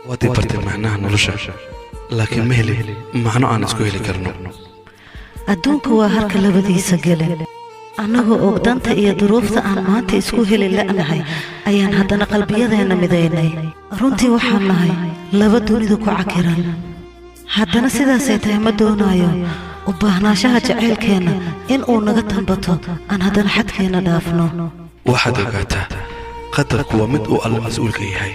ودي برتي معناها نلوشة لكن مهلي معنى أنا سكوهلي كرنو adduunku waa harka labadiisa gele annagoo ogdanta iyo duruufta aan maanta isku heli la'nahay ayaan haddana qalbiyadeena midaynay runtii waxaan nahay laba dunidu ku cakiran haddana sidaasay tahay ma doonayo u baahnaanshaha jacaylkeenna in uu naga tambato aan haddana xadkeenna dhaafno waxaad ogaataa qadarku waa mid uu alle mas-uulka yahay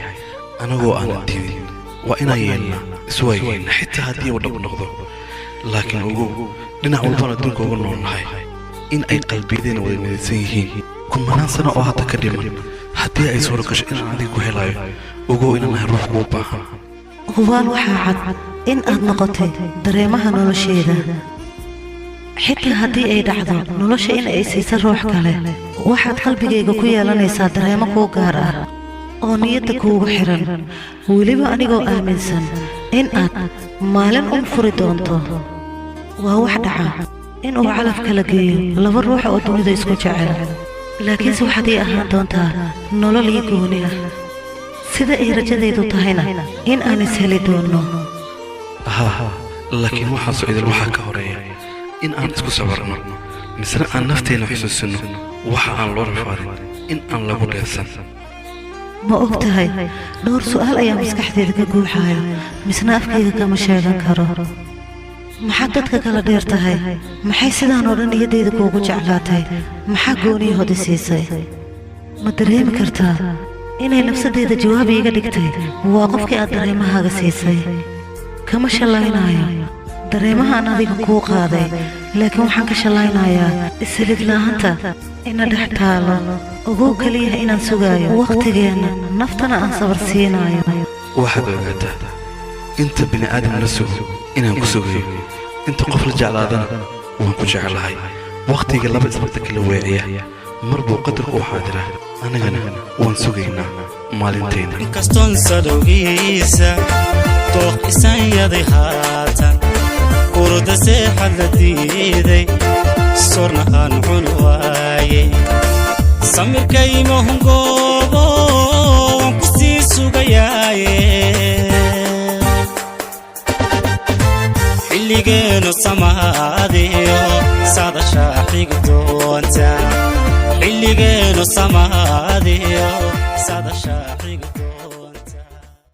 anagoo aanan diidin waa inaan yeelna iswaayeyna xitaa haddii uu dhab noqdo laakiin ogow dhinac walbana adduunka uga noolnahay in ay qalbiyadeena wada midaysan yihiin kumanaan sano oo hadda ka dhiman haddii ay suuro gasho inaan adiga ku helayo ogow inaan ahay ruux kuu baahan hubaan waxaa cad in aad noqotay dareemaha nolosheeda xitaa haddii ay dhacdo nolosha in ay siiso ruux kale waxaad qalbigayga ku yeelanaysaa dareemo kuu gaar ah oo niyadda kuugu xiran weliba anigoo aaminsan in aad maalin un furi doonto waa wax dhaca in uu calaf kala geeyo laba ruux oo dunida isku jecel laakiinse waxaad ii ahaan doontaa nolol ii gooni ah sida ay rajadaydu tahayna in aan isheli doonno laakiin waxaasoo idil waxaa ka horeeya in aan isku sabarno misna aan nafteenna xusuusinno waxa aan loo rafaadin in aan lagu dheersan ma og tahay dhowr su'aal ayaa maskaxdeeda ka guuxaaya misna afkayga kama sheegan karo maxaad dadka kala dheer tahay maxay sidaan oo dhan niyaddayda kuugu jeclaatay maxaa gooniya hodi siisay ma dareemi kartaa inay nafsadeyda jawaab iiga dhigtay waa qofkii aad dareemahaaga siisay kama shallaynaayo dareemahaan adiga kuu qaaday laakiin waxaan ka shallaynayaa isilid la'aanta ina dhex taalo ogow keliya inaan sugaayo wakhtigeenna naftana aan sabar siinaayo waxaad ogaataa inta bini aadam la sugo inaan ku sugayo inta qof la jeclaadana waan ku jeclahay wakhtiga laba isbarta kala weeciya mar buu qadarku u xaadiraa anagana waan sugaynaa maalintayna inkastoon sadowgiisa dooq isan yaday haatan urda seexad la diiday sorna aan cun waaye samirkayma hungoobo waan ku sii sugayaaye xilligeenu samaadiyo saadashaa xigi doonta xilligeenu samaadiyo saadashaa